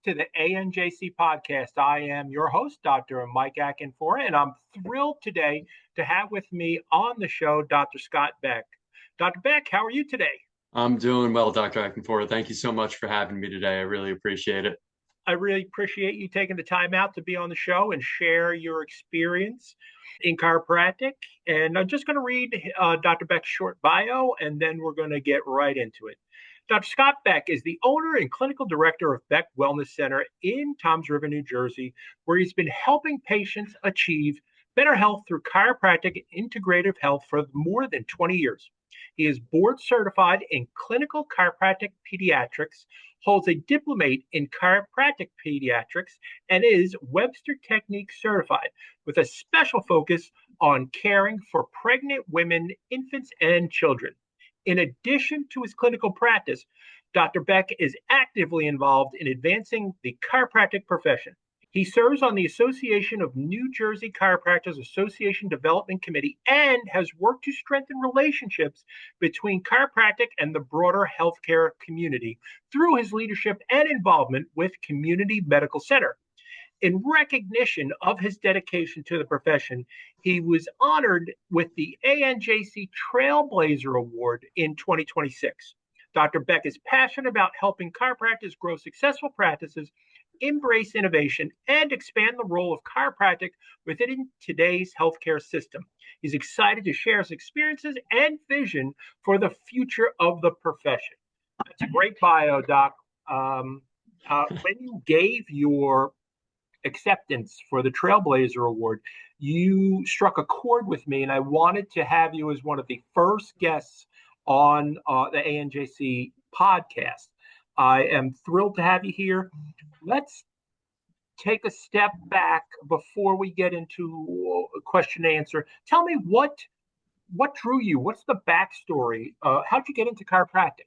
to the ANJC podcast. I am your host, Dr. Mike Acanfora, and I'm thrilled today to have with me on the show Dr. Scott Beck. Dr. Beck, how are you today? I'm doing well, Dr. Acanfora. Thank you so much for having me today. I really appreciate it. I really appreciate you taking the time out to be on the show and share your experience in chiropractic. And I'm just going to read Dr. Beck's short bio, and then we're going to get right into it. Dr. Scott Beck is the owner and clinical director of Beck Wellness Center in Toms River, New Jersey, where he's been helping patients achieve better health through chiropractic and integrative health for more than 20 years. He is board certified in clinical chiropractic pediatrics, holds a diplomate in chiropractic pediatrics, and is Webster Technique certified with a special focus on caring for pregnant women, infants, and children. In addition to his clinical practice, Dr. Beck is actively involved in advancing the chiropractic profession. He serves on the Association of New Jersey Chiropractors Association Development Committee and has worked to strengthen relationships between chiropractic and the broader healthcare community through his leadership and involvement with Community Medical Center. In recognition of his dedication to the profession, he was honored with the ANJC Trailblazer Award in 2026. Dr. Beck is passionate about helping chiropractors grow successful practices, embrace innovation, and expand the role of chiropractic within today's healthcare system. He's excited to share his experiences and vision for the future of the profession. That's a great bio, Doc. When you gave your acceptance for the Trailblazer Award, you struck a chord with me, and I wanted to have you as one of the first guests on the ANJC podcast. I am thrilled to have you here. Let's take a step back before we get into a question and answer. Tell me what drew you? What's the backstory? How'd you get into chiropractic?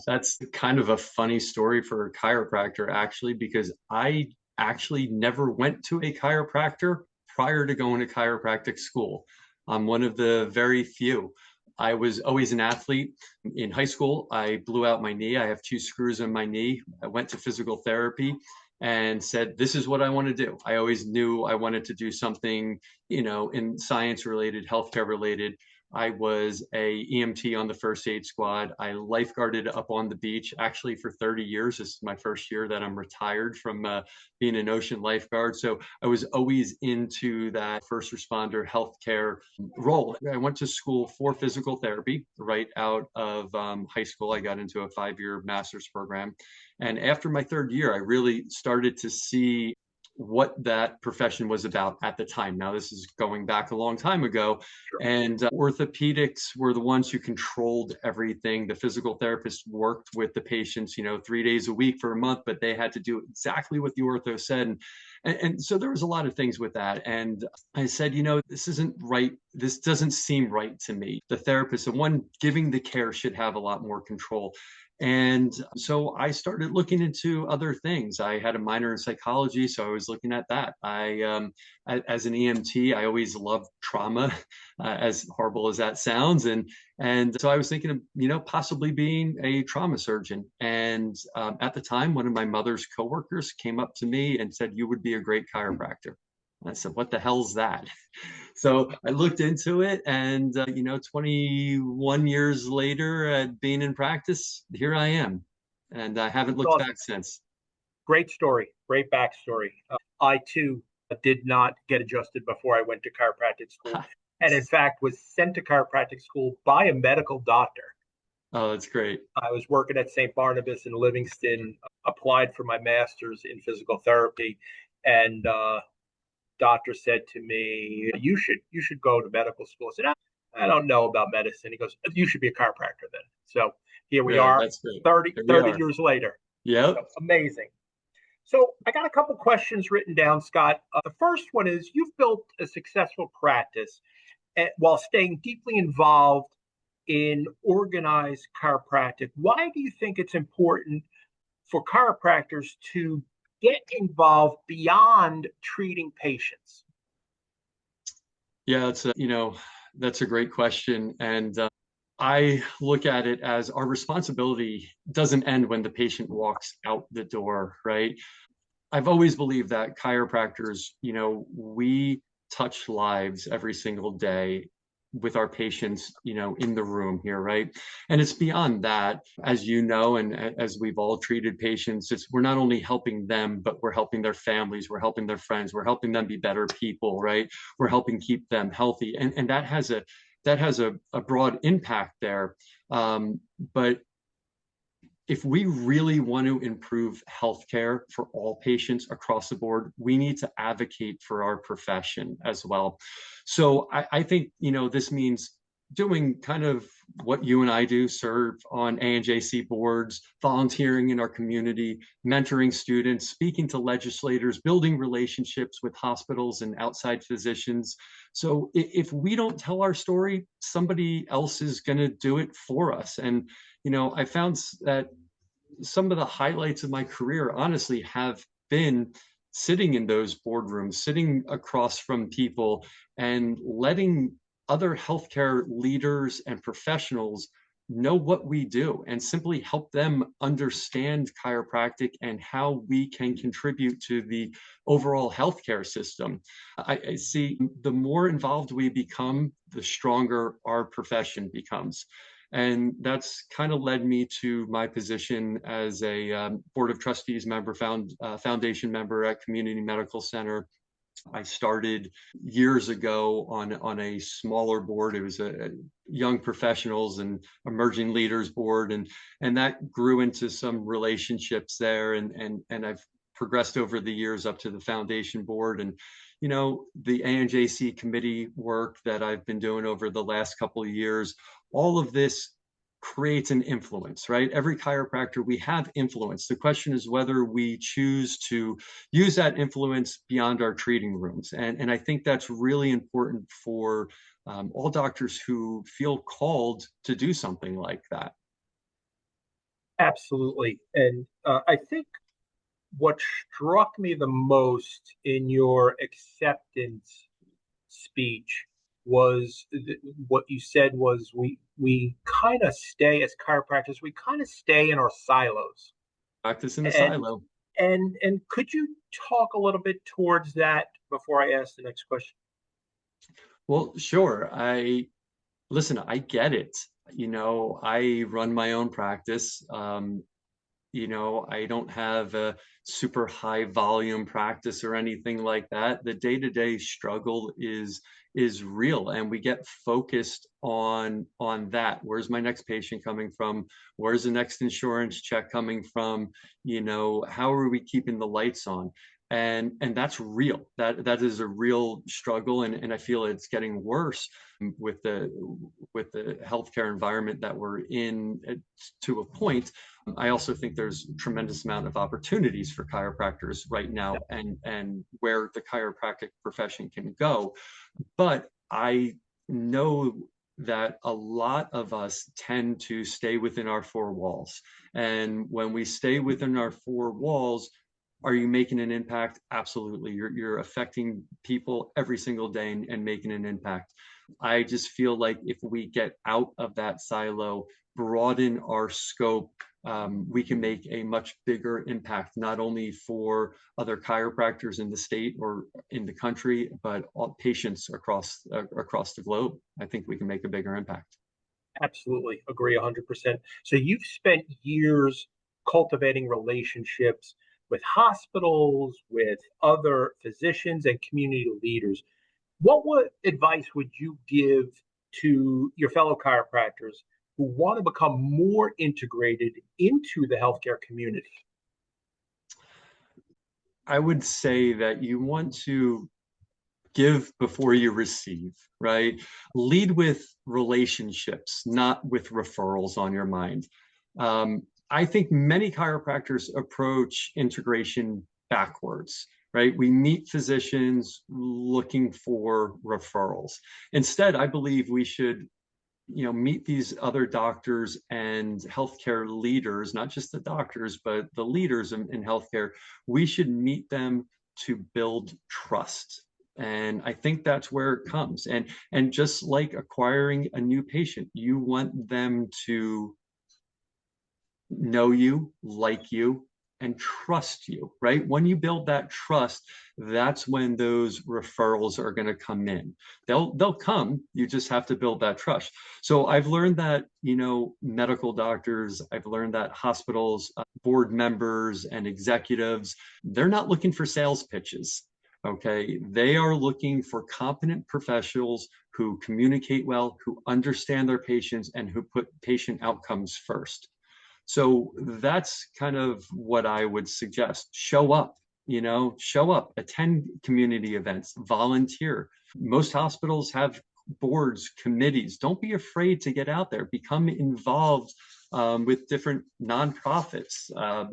That's kind of a funny story for a chiropractor, actually, because I actually never went to a chiropractor prior to going to chiropractic school. I'm one of the very few. I was always an athlete. In high school, I blew out my knee. I have 2 screws in my knee. I went to physical therapy and said, this is what I want to do. I always knew I wanted to do something, in science related, healthcare related. I was a EMT on the first aid squad. I lifeguarded up on the beach actually for 30 years. This is my first year that I'm retired from being an ocean lifeguard. So I was always into that first responder healthcare role. I went to school for physical therapy right out of high school. I got into a 5-year master's program. And after my 3rd year, I really started to see what that profession was about at the time. Now, this is going back a long time ago, and orthopedics were the ones who controlled everything. The physical therapist worked with the patients, 3 days a week for a month, but they had to do exactly what the ortho said. And so there was a lot of things with that. And I said, this isn't right. This doesn't seem right to me. The therapist, the one giving the care, should have a lot more control. And so I started looking into other things. I had a minor in psychology, so I was looking at that. As an EMT, I always loved trauma, as horrible as that sounds. And so I was thinking of, possibly being a trauma surgeon. And at the time, one of my mother's coworkers came up to me and said, "You would be a great chiropractor." And I said, "What the hell's that?" So I looked into it, and 21 years later, being in practice, here I am, and I haven't looked back since. Great story, great backstory. I too did not get adjusted before I went to chiropractic school, and in fact was sent to chiropractic school by a medical doctor. Oh, that's great. I was working at St. Barnabas in Livingston, applied for my master's in physical therapy, and doctor said to me, you should go to medical school. I said, I don't know about medicine. He goes, you should be a chiropractor then. So here we are, that's great. 30 years later. Yeah. So, amazing. So I got a couple questions written down, Scott. The first one is, you've built a successful practice while staying deeply involved in organized chiropractic. Why do you think it's important for chiropractors to get involved beyond treating patients? Yeah, that's a great question. And I look at it as our responsibility doesn't end when the patient walks out the door, right? I've always believed that chiropractors, we touch lives every single day with our patients, in the room here, right? And it's beyond that, as you know, and as we've all treated patients, we're not only helping them, but we're helping their families, we're helping their friends, we're helping them be better people, right? We're helping keep them healthy. And that has a broad impact there. But if we really want to improve healthcare for all patients across the board, we need to advocate for our profession as well. So I think, this means doing kind of what you and I do, serve on ANJC boards, volunteering in our community, mentoring students, speaking to legislators, building relationships with hospitals and outside physicians. So if we don't tell our story, somebody else is going to do it for us. And I found that some of the highlights of my career honestly have been sitting in those boardrooms, sitting across from people and letting other healthcare leaders and professionals know what we do and simply help them understand chiropractic and how we can contribute to the overall healthcare system. I see the more involved we become, the stronger our profession becomes. And that's kind of led me to my position as a Board of Trustees member, foundation member at Community Medical Center. I started years ago on a smaller board. It was a young professionals and emerging leaders board, and that grew into some relationships there. And I've progressed over the years up to the foundation board. And the ANJC committee work that I've been doing over the last couple of years, all of this creates an influence, right? Every chiropractor, we have influence. The question is whether we choose to use that influence beyond our treating rooms. And I think that's really important for all doctors who feel called to do something like that. Absolutely. And I think what struck me the most in your acceptance speech was what you said was we kind of stay as chiropractors, we kind of stay in our silos. Practice in the And silo. and could you talk a little bit towards that before I ask the next question? Well, sure. Listen, I get it. I run my own practice. I don't have a super high volume practice or anything like that. The day-to-day struggle is real, and we get focused on that. Where's my next patient coming from? Where's the next insurance check coming from? How are we keeping the lights on? And that's real. That is a real struggle, and I feel it's getting worse with the healthcare environment that we're in to a point. I also think there's a tremendous amount of opportunities for chiropractors right now, and where the chiropractic profession can go. But I know that a lot of us tend to stay within our four walls. And when we stay within our four walls, are you making an impact? Absolutely. You're affecting people every single day and making an impact. I just feel like if we get out of that silo, broaden our scope, we can make a much bigger impact, not only for other chiropractors in the state or in the country, but all patients across the globe. I think we can make a bigger impact. Absolutely agree 100%. So you've spent years cultivating relationships with hospitals, with other physicians and community leaders. What advice would you give to your fellow chiropractors who want to become more integrated into the healthcare community? I would say that you want to give before you receive, right? Lead with relationships, not with referrals on your mind. I think many chiropractors approach integration backwards, right? We meet physicians looking for referrals. Instead, I believe we should meet these other doctors and healthcare leaders, not just the doctors, but the leaders in healthcare. We should meet them to build trust. And I think that's where it comes. And just like acquiring a new patient, you want them to know you, like you, and trust you, right? When you build that trust, that's when those referrals are going to come in. They'll come, you just have to build that trust. So I've learned that, medical doctors, I've learned that hospitals, board members and executives, they're not looking for sales pitches. Okay, they are looking for competent professionals who communicate well, who understand their patients, and who put patient outcomes first. So that's kind of what I would suggest. Show up, show up, attend community events, volunteer. Most hospitals have boards, committees. Don't be afraid to get out there, become involved with different nonprofits,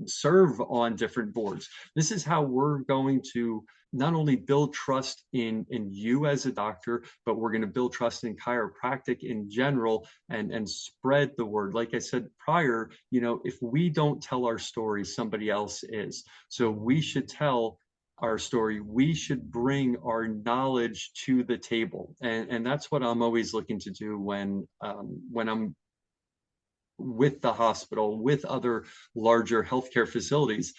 serve on different boards. This is how we're going to not only build trust in you as a doctor, but we're going to build trust in chiropractic in general and spread the word. Like I said prior, if we don't tell our story, somebody else is. So we should tell our story. We should bring our knowledge to the table. And that's what I'm always looking to do when I'm with the hospital, with other larger healthcare facilities.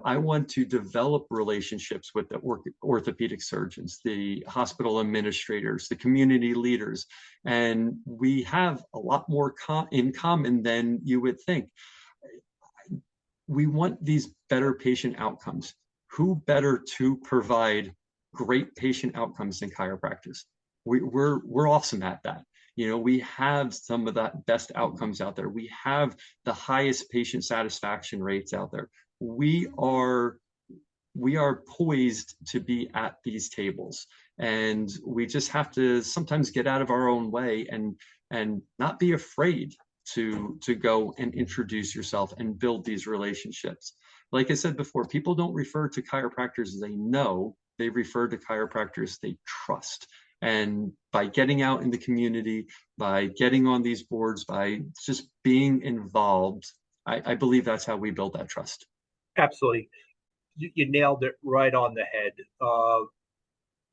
I want to develop relationships with the orthopedic surgeons, the hospital administrators, the community leaders, and we have a lot more in common than you would think. We want these better patient outcomes. Who better to provide great patient outcomes than chiropractors? We're awesome at that. We have some of the best outcomes out there. We have the highest patient satisfaction rates out there. We are poised to be at these tables, and we just have to sometimes get out of our own way and not be afraid to go and introduce yourself and build these relationships. Like I said before, people don't refer to chiropractors they know, they refer to chiropractors they trust. And by getting out in the community, by getting on these boards, by just being involved, I believe that's how we build that trust. Absolutely. You nailed it right on the head.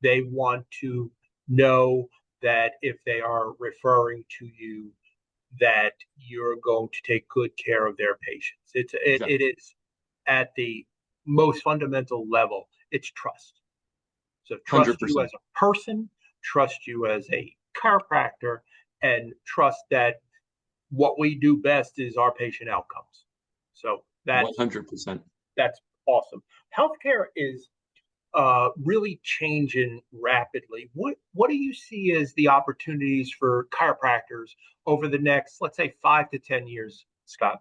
They want to know that if they are referring to you, that you're going to take good care of their patients. Exactly. It is at the most fundamental level. It's trust. So trust 100%. you as a person, trust you as a chiropractor, and trust that what we do best is our patient outcomes. So 100%. That's awesome. Healthcare is really changing rapidly. What do you see as the opportunities for chiropractors over the next, let's say, 5 to 10 years, Scott?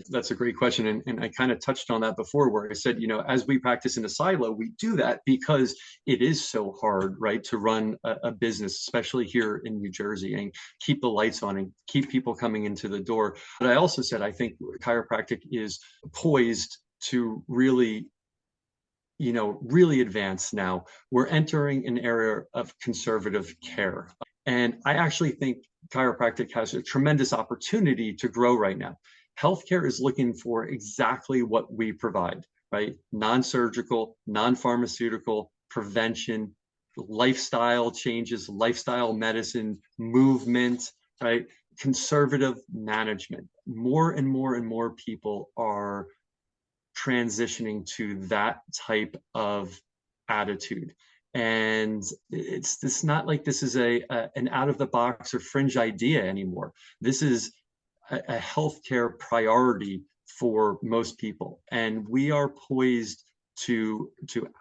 That's a great question. And I kind of touched on that before, where I said, as we practice in a silo, we do that because it is so hard, right, to run a business, especially here in New Jersey, and keep the lights on and keep people coming into the door. But I also said, I think chiropractic is poised to really advance now. We're entering an era of conservative care. And I actually think chiropractic has a tremendous opportunity to grow right now. Healthcare is looking for exactly what we provide, right? Non-surgical, non-pharmaceutical, prevention, lifestyle changes, lifestyle medicine, movement, right? Conservative management. More and more and more people are transitioning to that type of attitude. And it's not like this is an out of the box or fringe idea anymore. This is a healthcare priority for most people, and we are poised to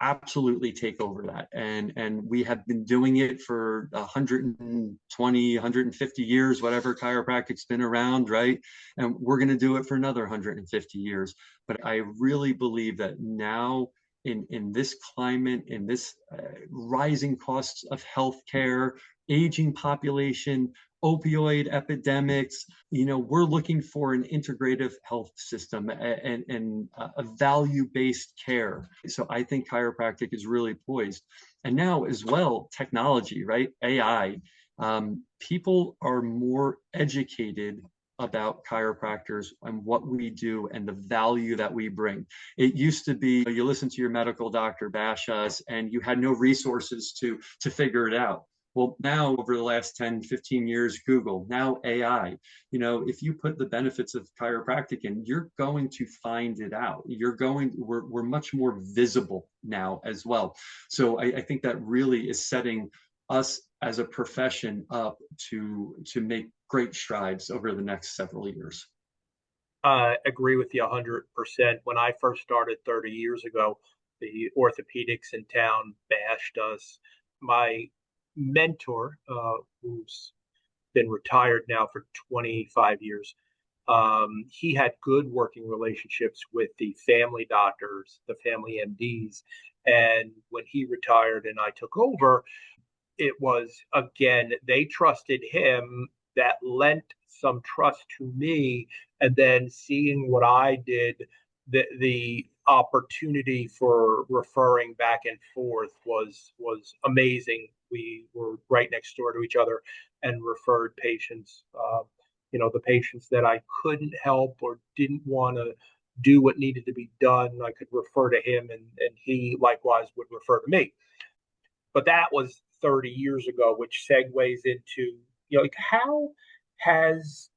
absolutely take over that. And we have been doing it for 120, 150 years, whatever chiropractic's been around, right? And we're going to do it for another 150 years. But I really believe that now, in this climate, in this rising costs of healthcare, aging population, opioid epidemics, we're looking for an integrative health system and a value-based care. So I think chiropractic is really poised. And now as well, technology, right? AI. People are more educated about chiropractors and what we do and the value that we bring. It used to be you listen to your medical doctor bash us and you had no resources to figure it out. Well, now over the last 10, 15 years, Google, now AI, if you put the benefits of chiropractic in, you're going to find it out. We're much more visible now as well. So I think that really is setting us as a profession up to make great strides over the next several years. I agree with you 100%. When I first started 30 years ago, the orthopedics in town bashed us. My mentor, who's been retired now for 25 years, he had good working relationships with the family doctors, the family MDs. And when he retired and I took over, it was, again, they trusted him. That lent some trust to me. And then seeing what I did, the opportunity for referring back and forth was amazing. We were right next door to each other and referred patients. The patients that I couldn't help or didn't want to do what needed to be done, I could refer to him, and he likewise would refer to me. But that was 30 years ago, which segues into, how has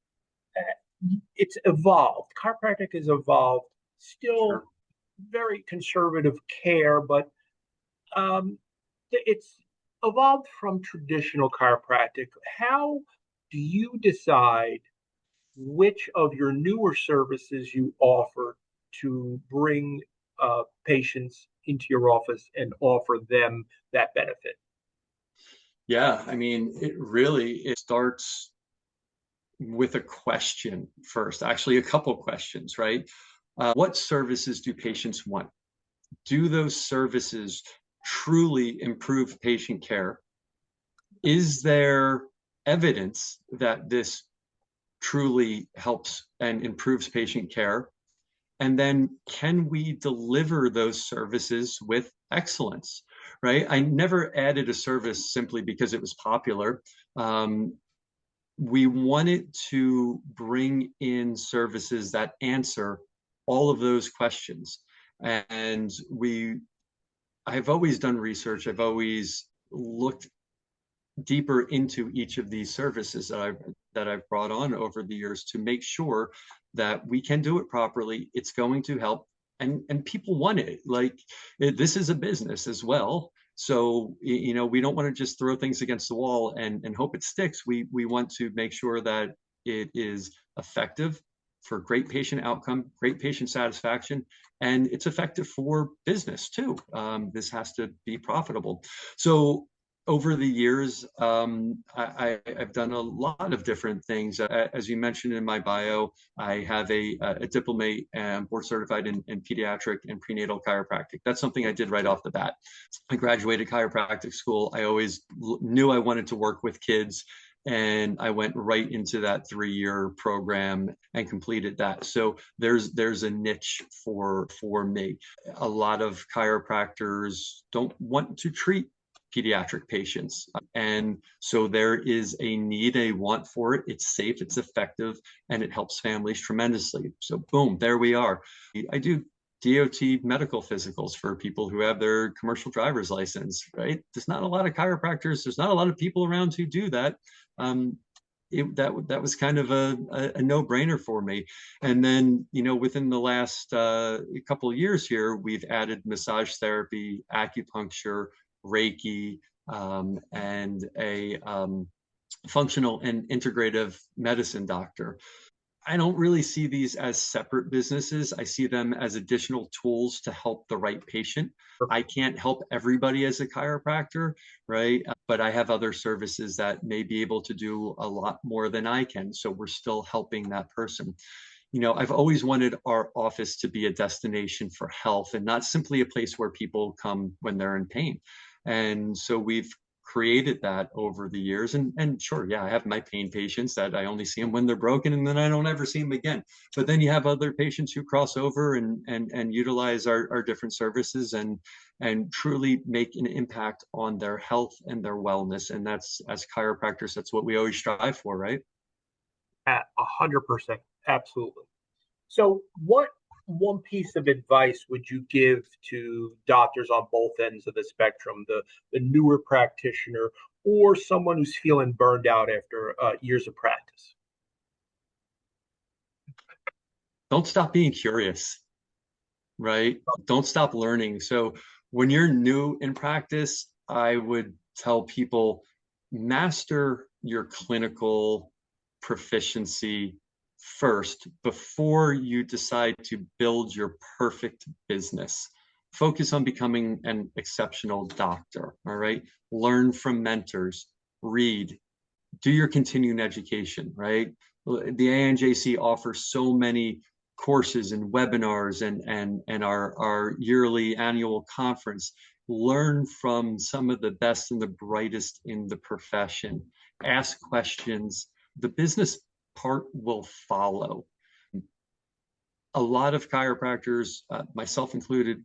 it's evolved. Chiropractic has evolved, still Sure. very conservative care, but it's evolved from traditional chiropractic. How do you decide which of your newer services you offer to bring patients into your office and offer them that benefit? Yeah, I mean, it starts with a question first, actually a couple questions, right? What services do patients want? Do those services truly improve patient care? Is there evidence that this truly helps and improves patient care? And then can we deliver those services with excellence, right? I never added a service simply because it was popular. We wanted to bring in services that answer all of those questions. And I've always done research. I've always looked deeper into each of these services that I've brought on over the years to make sure that we can do it properly. It's going to help, and people want it. This is a business as well. So, we don't want to just throw things against the wall and hope it sticks. We want to make sure that it is effective for great patient outcome, great patient satisfaction, and it's effective for business too. This has to be profitable. So over the years, I've done a lot of different things. As you mentioned in my bio, I have a diplomate and board certified in pediatric and prenatal chiropractic. That's something I did right off the bat. I graduated chiropractic school. I always knew I wanted to work with kids, and I went right into that 3-year program and completed that. So there's a niche for me. A lot of chiropractors don't want to treat pediatric patients. And so there is a need, a want for it. It's safe, it's effective, and it helps families tremendously. So boom, there we are. I do DOT medical physicals for people who have their commercial driver's license, right? There's not a lot of chiropractors. There's not a lot of people around who do that. That was kind of a no-brainer for me. And then, within the last couple of years here, we've added massage therapy, acupuncture, Reiki, and a functional and integrative medicine doctor. I don't really see these as separate businesses. I see them as additional tools to help the right patient. I can't help everybody as a chiropractor, right? But I have other services that may be able to do a lot more than I can. So we're still helping that person. I've always wanted our office to be a destination for health and not simply a place where people come when they're in pain. And so we've created that over the years. And sure, yeah, I have my pain patients that I only see them when they're broken, and then I don't ever see them again. But then you have other patients who cross over and utilize our different services and truly make an impact on their health and their wellness. And that's, as chiropractors, that's what we always strive for, right? At 100%, absolutely. So, what one piece of advice would you give to doctors on both ends of the spectrum, the newer practitioner or someone who's feeling burned out after years of practice? Don't stop being curious, right? Don't stop learning. So when you're new in practice, I would tell people master your clinical proficiency first before you decide to build your perfect business. Focus on becoming an exceptional doctor, all right? Learn from mentors, read, do your continuing education, right? The ANJC offers so many courses and webinars and our yearly annual conference. Learn from some of the best and the brightest in the profession. Ask questions. The business part will follow. A lot of chiropractors, myself included,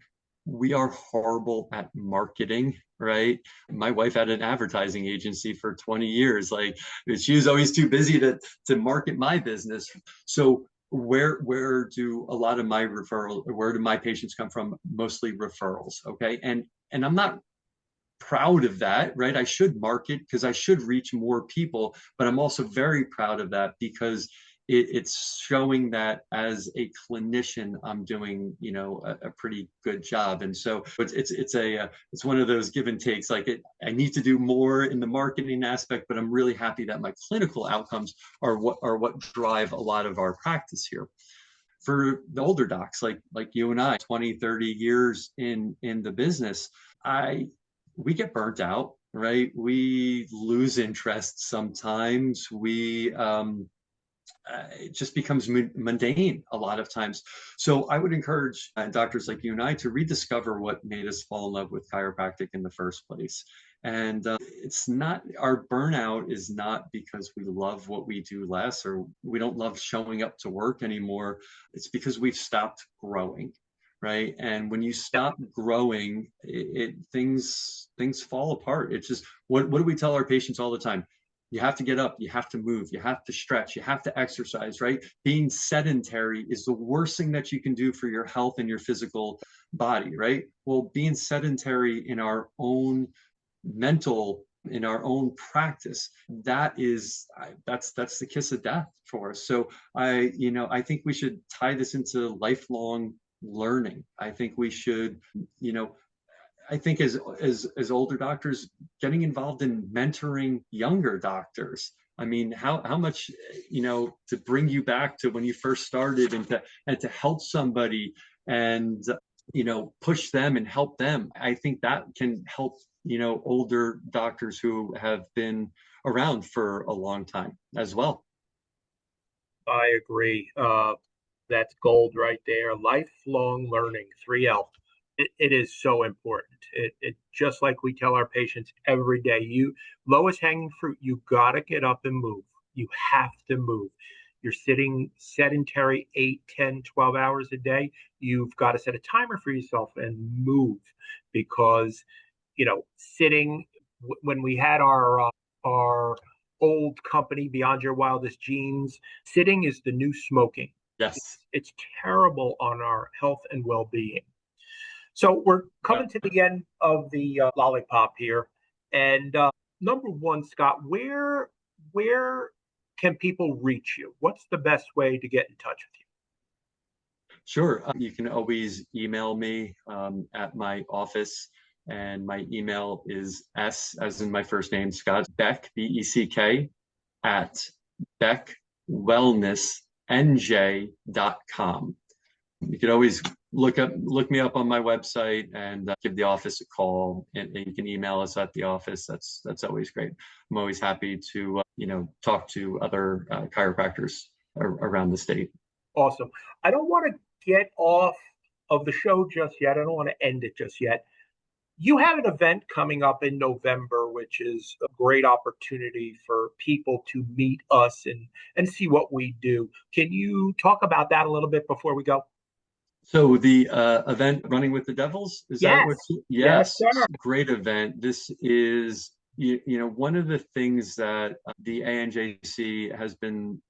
we are horrible at marketing, right? My wife had an advertising agency for 20 years. Like she was always too busy to market my business. So where do a lot of my where do my patients come from? Mostly referrals, okay? And I'm not proud of that, right? I should market because I should reach more people, but I'm also very proud of that because it's showing that as a clinician, I'm doing, a pretty good job. And so it's one of those give and takes. I need to do more in the marketing aspect, but I'm really happy that my clinical outcomes are what drive a lot of our practice here. For the older docs like you and I, 20, 30 years in the business, we get burnt out, right? We lose interest sometimes. It just becomes mundane a lot of times. So I would encourage doctors like you and I to rediscover what made us fall in love with chiropractic in the first place. And it's not, our burnout is not because we love what we do less or we don't love showing up to work anymore. It's because we've stopped growing. Right. And when you stop growing, things fall apart. It's just what do we tell our patients all the time? You have to get up, you have to move, you have to stretch, you have to exercise, right? Being sedentary is the worst thing that you can do for your health and your physical body, right? Well, being sedentary in our own in our own practice, that's the kiss of death for us. So I think we should tie this into lifelong learning. I think we should, I think as older doctors, getting involved in mentoring younger doctors. I mean, how much, to bring you back to when you first started and to help somebody and push them and help them. I think that can help, older doctors who have been around for a long time as well. I agree. That's gold right there. Lifelong learning, 3L. It is so important. It just like we tell our patients every day, lowest hanging fruit, you got to get up and move. You have to move. You're sitting sedentary 8, 10, 12 hours a day. You've got to set a timer for yourself and move because, sitting when we had our old company, Beyond Your Wildest Dreams, sitting is the new smoking. Yes. It's terrible on our health and well-being. So we're coming to the end of the lollipop here. And number one, Scott, where can people reach you? What's the best way to get in touch with you? Sure. You can always email me at my office. And my email is S as in my first name, Scott, Beck, BECK, at beckwellnessnj.com. You could always look me up on my website and give the office a call, and you can email us at the office. That's always great. I'm always happy to talk to other chiropractors around the state. Awesome. I don't want to get off of the show just yet. I don't want to end it just yet. You have an event coming up in November, which is a great opportunity for people to meet us and see what we do. Can you talk about that a little bit before we go? So the event Running with the Devils, is that what? Yes, sir. Great event. This is, one of the things that the ANJC has been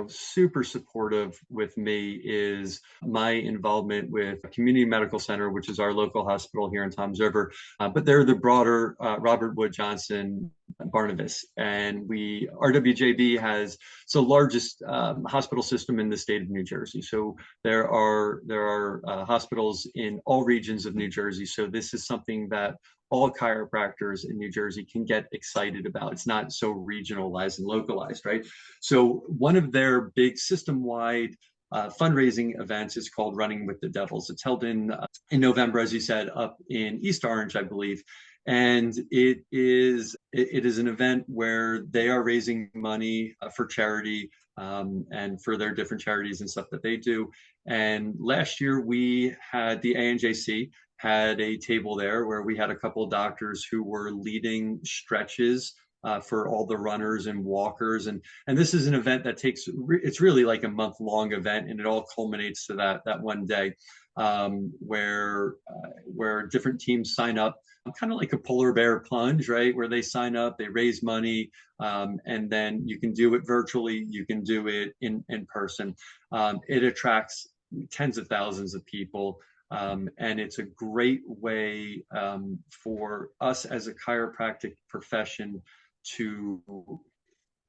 super supportive with me is my involvement with Community Medical Center, which is our local hospital here in Toms River. But they're the broader Robert Wood Johnson Barnabas. And RWJB has the largest hospital system in the state of New Jersey. So there are hospitals in all regions of New Jersey. So this is something that all chiropractors in New Jersey can get excited about. It's not so regionalized and localized, right? So one of their big system-wide fundraising events is called Running with the Devils. It's held in November, as you said, up in East Orange, I believe. And it is an event where they are raising money for charity and for their different charities and stuff that they do. And last year we had the ANJC had a table there where we had a couple of doctors who were leading stretches for all the runners and walkers. And this is an event that it's really like a month-long event, and it all culminates to that one day where different teams sign up, kind of like a polar bear plunge, right? Where they sign up, they raise money, and then you can do it virtually, you can do it in person. It attracts tens of thousands of people. And it's a great way for us as a chiropractic profession to,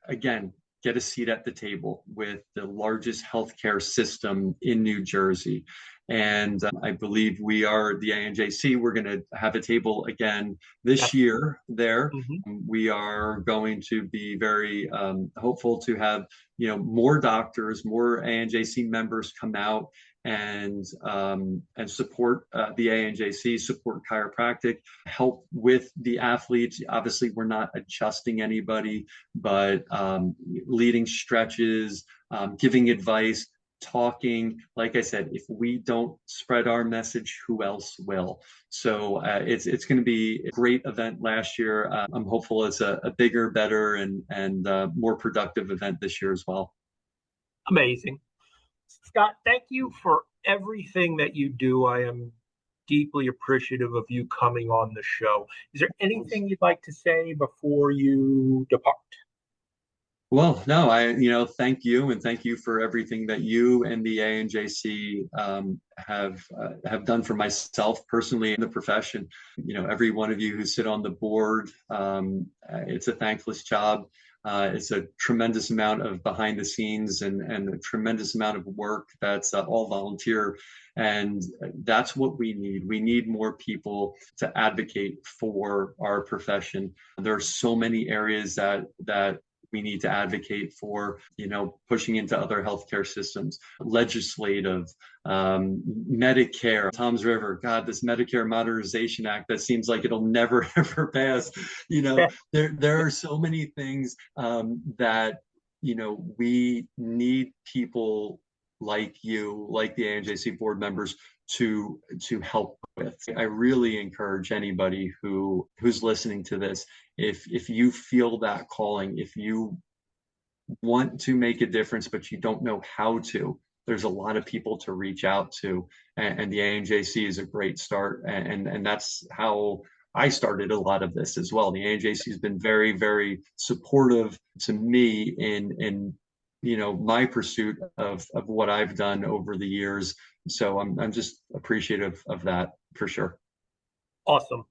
again, get a seat at the table with the largest healthcare system in New Jersey. And I believe we are the ANJC. We're going to have a table again this year there. Mm-hmm. We are going to be very hopeful to have more doctors, more ANJC members come out and support the ANJC, support chiropractic, help with the athletes. Obviously, we're not adjusting anybody, but leading stretches, giving advice, talking. Like I said, if we don't spread our message, who else will? So it's going to be a great event last year. I'm hopeful it's a bigger, better, and more productive event this year as well. Amazing. Scott, thank you for everything that you do. I am deeply appreciative of you coming on the show. Is there anything you'd like to say before you depart? Well, no, thank you, and thank you for everything that you and the ANJC have done for myself personally in the profession. Every one of you who sit on the board, it's a thankless job. It's a tremendous amount of behind the scenes and a tremendous amount of work that's all volunteer. And that's what we need. We need more people to advocate for our profession. There are so many areas that we need to advocate for, pushing into other healthcare systems, legislative, Medicare, Toms River, God, this Medicare Modernization Act that seems like it'll never, ever pass. There are so many things that, we need people like you, like the ANJC board members to help with. I really encourage anybody who's listening to this, if you feel that calling, if you want to make a difference but you don't know how to, there's a lot of people to reach out to, and the ANJC is a great start, and that's how I started a lot of this as well. The ANJC has been very, very supportive to me in my pursuit of what I've done over the years. So I'm just appreciative of that for sure. Awesome.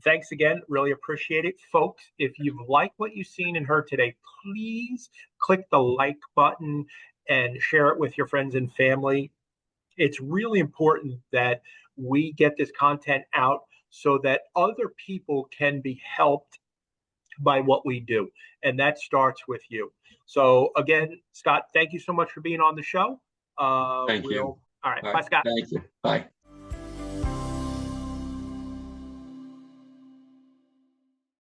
Thanks again. Really appreciate it. Folks, if you've liked what you've seen and heard today, please click the like button and share it with your friends and family. It's really important that we get this content out so that other people can be helped by what we do. And that starts with you. So again, Scott, thank you so much for being on the show. Thank you. All right. Bye, Scott. Thank you. Bye.